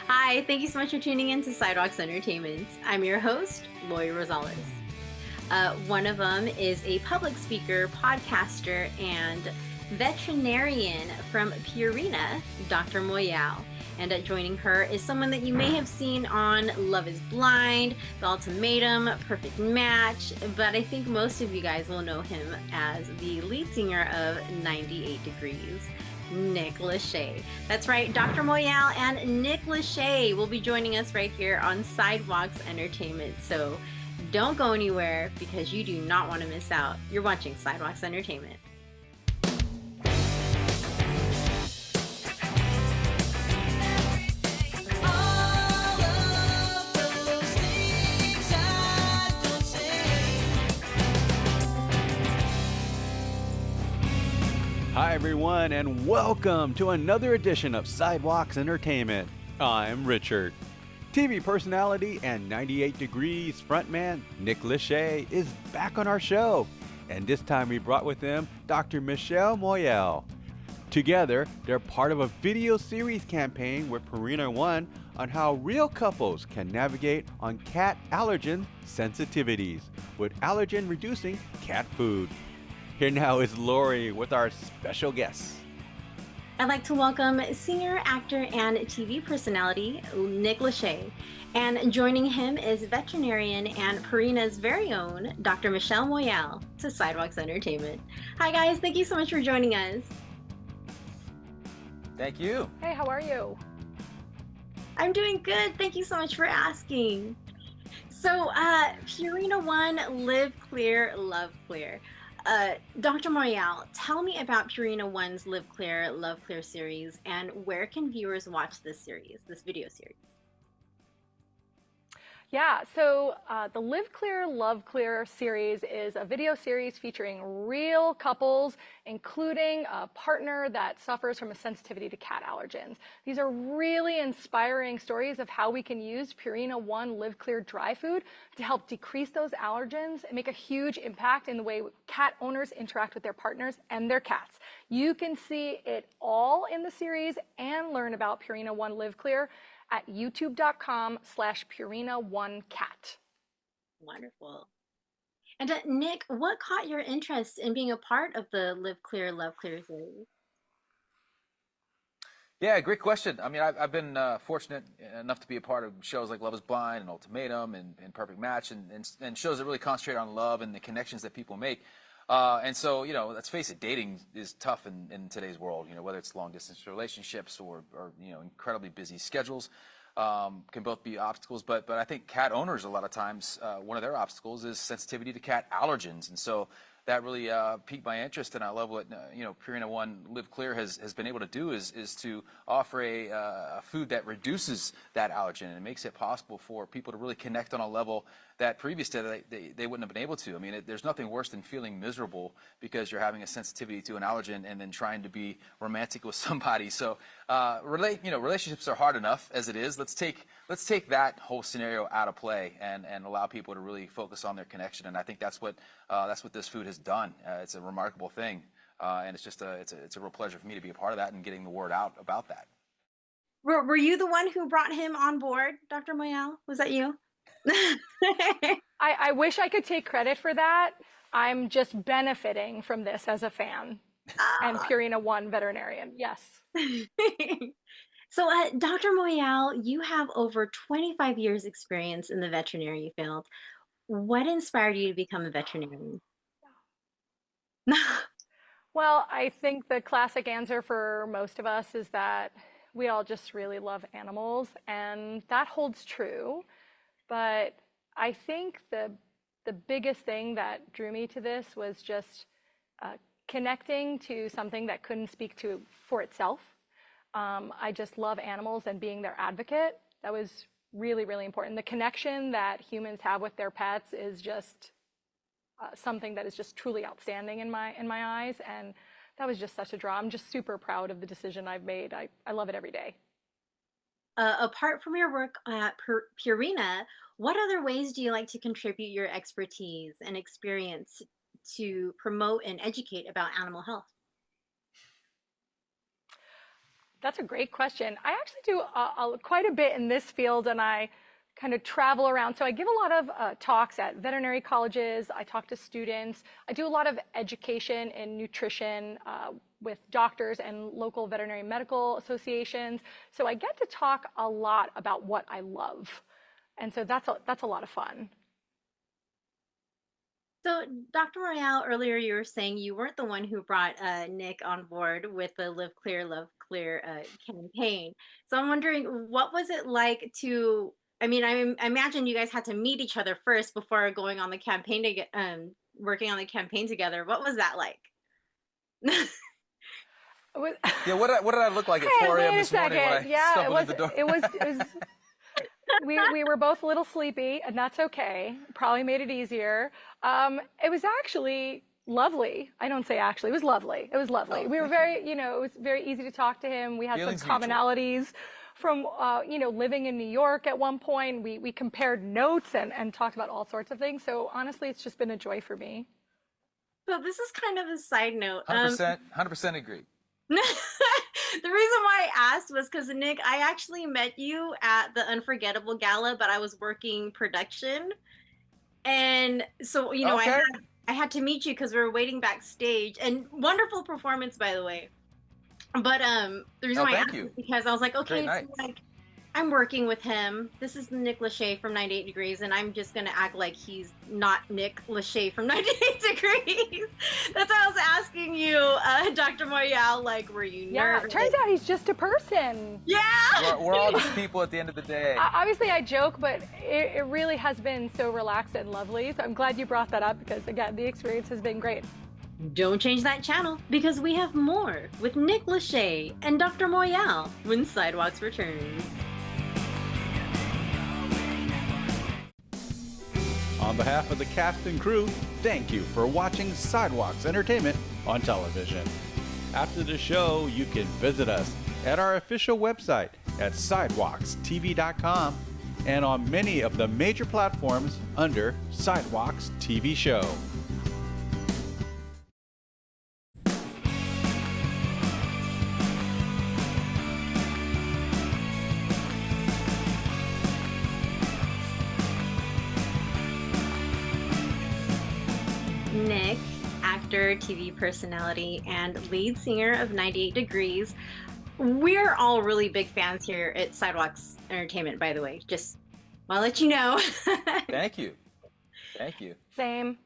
Hi, thank you so much for tuning in to Sidewalks Entertainment. I'm your host, Lori Rosales. One of them is a public speaker, podcaster, and veterinarian from Purina, Dr. Moyal. And joining her is someone that you may have seen on Love is Blind, The Ultimatum, Perfect Match, but I think most of you guys will know him as the lead singer of 98 Degrees, Nick Lachey. That's right, Dr. Moyal and Nick Lachey will be joining us right here on Sidewalks Entertainment. So don't go anywhere because you do not want to miss out. You're watching Sidewalks Entertainment. Hi everyone, and welcome to another edition of Sidewalks Entertainment. I'm Richard. TV personality and 98 Degrees frontman Nick Lachey is back on our show, and this time we brought with him Dr. Michelle Moyal. Together, they're part of a video series campaign with Purina One on how real couples can navigate on cat allergen sensitivities with allergen-reducing cat food. Here now is Lori with our special guest. I'd like to welcome singer, actor, and TV personality Nick Lachey. And joining him is veterinarian and Purina's very own Dr. Michelle Moyal to Sidewalks Entertainment. Hi guys, thank you so much for joining us. Thank you. Hey, how are you? I'm doing good. Thank you so much for asking. So, Purina One, Live Clear, Love Clear. Dr. Moyal, tell me about Purina One's Live Clear, Love Clear series, and where can viewers watch this series, this video series? Yeah, so the Live Clear, Love Clear series is a video series featuring real couples, including a partner that suffers from a sensitivity to cat allergens. These are really inspiring stories of how we can use Purina One Live Clear dry food to help decrease those allergens and make a huge impact in the way cat owners interact with their partners and their cats. You can see it all in the series and learn about Purina One Live Clear at youtube.com/Purina1Cat. Wonderful. And Nick, what caught your interest in being a part of the Live Clear, Love Clear series? Yeah, great question. I mean, I've been fortunate enough to be a part of shows like Love is Blind and Ultimatum and Perfect Match and shows that really concentrate on love and the connections that people make. And so, let's face it, dating is tough in today's world, whether it's long distance relationships or incredibly busy schedules. Can both be obstacles, but I think cat owners a lot of times, one of their obstacles is sensitivity to cat allergens. And so that really piqued my interest, and I love what Purina One Live Clear has been able to do is to offer a food that reduces that allergen, and it makes it possible for people to really connect on a level that previously they wouldn't have been able to. I mean, there's nothing worse than feeling miserable because you're having a sensitivity to an allergen and then trying to be romantic with somebody. So relationships are hard enough as it is. Let's take that whole scenario out of play and allow people to really focus on their connection. And I think that's what this food has done. It's a remarkable thing, and it's a real pleasure for me to be a part of that and getting the word out about that. Were you the one who brought him on board, Dr. Moyal? Was that you? I wish I could take credit for that. I'm just benefiting from this as a fan and Purina One veterinarian. Yes. So, Dr. Moyal, you have over 25 years experience in the veterinary field. What inspired you to become a veterinarian? Well, I think the classic answer for most of us is that we all just really love animals, and that holds true. But I think the biggest thing that drew me to this was just connecting to something that couldn't speak to for itself. I just love animals and being their advocate. That was really, really important. The connection that humans have with their pets is just something that is just truly outstanding in my eyes, and that was just such a draw. I'm just super proud of the decision I've made. I love it every day. Apart from your work at Purina, what other ways do you like to contribute your expertise and experience to promote and educate about animal health? That's a great question. I actually do quite a bit in this field, and I kind of travel around. So I give a lot of talks at veterinary colleges. I talk to students. I do a lot of education in nutrition with doctors and local veterinary medical associations. So I get to talk a lot about what I love. And so that's a lot of fun. So, Dr. Moyal, earlier you were saying you weren't the one who brought Nick on board with the Liveclear, Loveclear campaign. So I'm wondering, what was it like to, I mean, I imagine you guys had to meet each other first before going on the campaign to get, working on the campaign together. What was that like? Yeah, what did I look like at 4 a.m. this morning when I stumbled in the door? It was we were both a little sleepy, and that's okay. Probably made it easier. It was actually lovely. I don't say actually, it was lovely. It was lovely. Oh, we were very, it was very easy to talk to him. We had some commonalities from, living in New York at one point. We compared notes and talked about all sorts of things. So honestly, it's just been a joy for me. So this is kind of a side note. 100% agree. The reason why I asked was because, Nick, I actually met you at the Unforgettable Gala, but I was working production. And so, Okay. I had to meet you because we were waiting backstage. And wonderful performance, by the way. But the reason why I asked is because I was like, okay, so, like, I'm working with him. This is Nick Lachey from 98 Degrees, and I'm just going to act like he's not Nick Lachey from 98 Degrees. That's why I was asking you, Dr. Moyal, like, were you nervous? Yeah, turns out he's just a person. Yeah! We're all just people at the end of the day. Obviously, I joke, but it really has been so relaxed and lovely. So I'm glad you brought that up because, again, the experience has been great. Don't change that channel because we have more with Nick Lachey and Dr. Moyal when Sidewalks returns. On behalf of the cast and crew, thank you for watching Sidewalks Entertainment on television. After the show, you can visit us at our official website at sidewalkstv.com and on many of the major platforms under Sidewalks TV Show. Nick, actor, TV personality, and lead singer of 98 Degrees. We're all really big fans here at Sidewalks Entertainment, by the way. Just want to let you know. Thank you. Thank you. Same.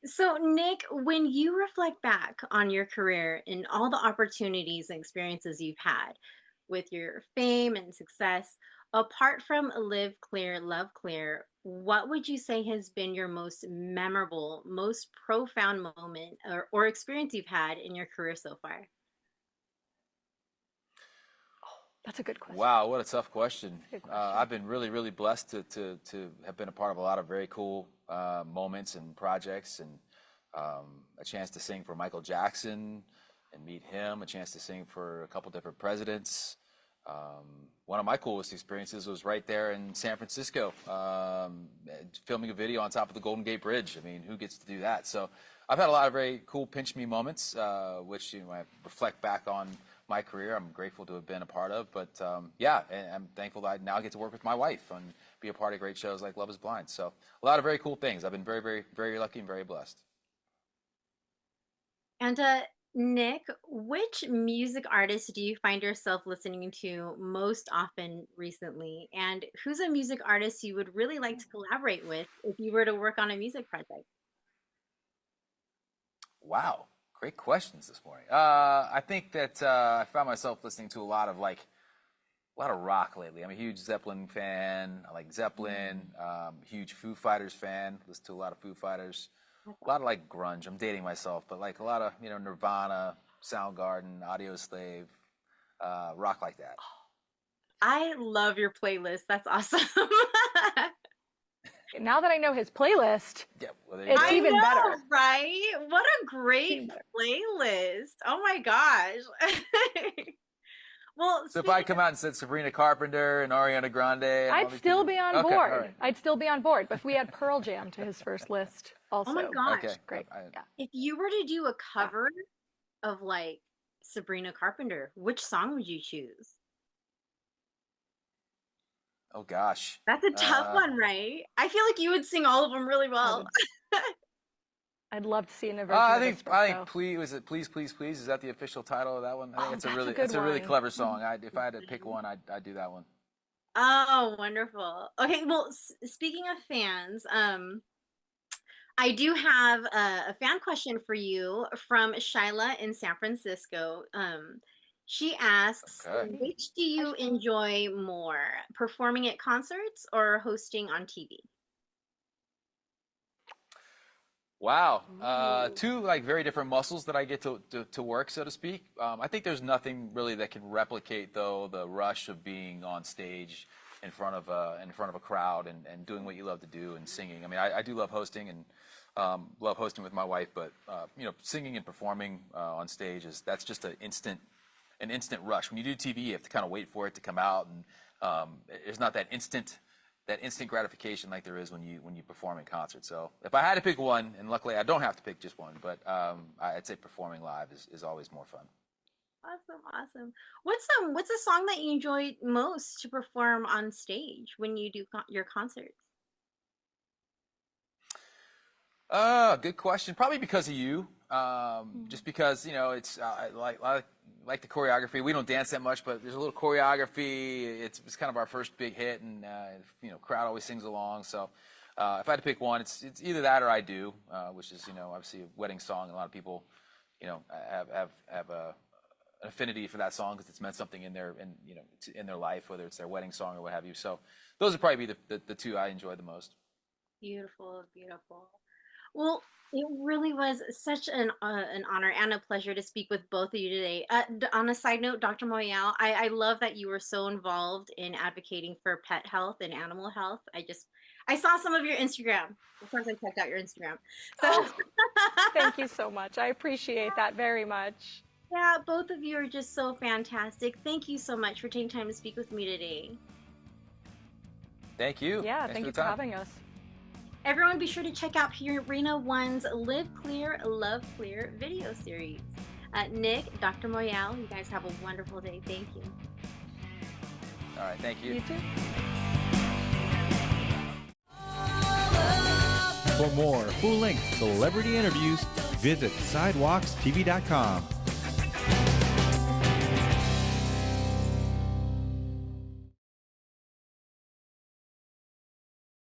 So, Nick, when you reflect back on your career and all the opportunities and experiences you've had with your fame and success, apart from Liveclear, Loveclear, what would you say has been your most memorable, most profound moment or experience you've had in your career so far? That's a good question. Wow, what a tough question. I've been really, really blessed to have been a part of a lot of very cool moments and projects, and a chance to sing for Michael Jackson and meet him, a chance to sing for a couple different presidents. One of my coolest experiences was right there in San Francisco, filming a video on top of the Golden Gate Bridge. I mean, who gets to do that? So I've had a lot of very cool pinch me moments, which I reflect back on my career. I'm grateful to have been a part of, but yeah, and I'm thankful that I now get to work with my wife and be a part of great shows like Love Is Blind. So a lot of very cool things. I've been very, very, very lucky and very blessed. And Nick, which music artist do you find yourself listening to most often recently? And who's a music artist you would really like to collaborate with if you were to work on a music project? Wow, great questions this morning. I think that I found myself listening to a lot of rock lately. I'm a huge Zeppelin fan. I like Zeppelin. Huge Foo Fighters fan. Listen to a lot of Foo Fighters. A lot of like grunge. I'm dating myself, but like a lot of Nirvana, Soundgarden, Audioslave, rock like that. I love your playlist. That's awesome. Now that I know his playlist, Yeah, well, it's even better. Right? What a great playlist. Oh my gosh. Well, so if I come out and said Sabrina Carpenter and Ariana Grande, I'd still be on board. Right. I'd still be on board. But if we had Pearl Jam to his first list, also. Oh my gosh. Okay, great. If you were to do a cover of like Sabrina Carpenter. Which song would you choose? Oh gosh. That's a tough one, right? I feel like you would sing all of them really well. I'd love to see an version I of think this book, though. please, was it please please please? Is that the official title of that one? I think Oh, that's a good it's a really one. clever song. If I had to pick one, I'd do that one. Oh, wonderful. Okay, well, speaking of fans, I do have a fan question for you from Shyla in San Francisco. She asks, Okay. which do you enjoy more, performing at concerts or hosting on TV? Wow. Ooh. Two like very different muscles that I get to work, so to speak. I think there's nothing really that can replicate though the rush of being on stage in front of a crowd and doing what you love to do and singing. I mean, I do love hosting and love hosting with my wife, but singing and performing on stage that's just an instant rush. When you do TV, you have to kind of wait for it to come out, and there's not that instant gratification like there is when you perform in concert. So if I had to pick one, and luckily I don't have to pick just one, but I'd say performing live is always more fun. Awesome. What's a song that you enjoy most to perform on stage when you do your concerts? Good question. Probably because of you. Just because it's I like the choreography. We don't dance that much, but there's a little choreography. It's kind of our first big hit, and crowd always sings along. So if I had to pick one, it's either that or I Do, which is obviously a wedding song. A lot of people have an affinity for that song because it's meant something in their life, whether it's their wedding song or what have you. So those would probably be the two I enjoy the most. Beautiful, beautiful. Well, it really was such an honor and a pleasure to speak with both of you today. On a side note, Dr. Moyal, I love that you were so involved in advocating for pet health and animal health. I saw some of your Instagram. Of course, I checked out your Instagram. So Thank you so much. I appreciate that very much. yeah, both of you are just so fantastic. Thank you so much for taking time to speak with me today. Thank you. Yeah, Thanks thank for you the for time. having us. Everyone be sure to check out Purina One's Live Clear, Love Clear video series. Nick, Dr. Moyal, you guys have a wonderful day. Thank you. All right, thank you. You too. For more full-length celebrity interviews, visit sidewalkstv.com.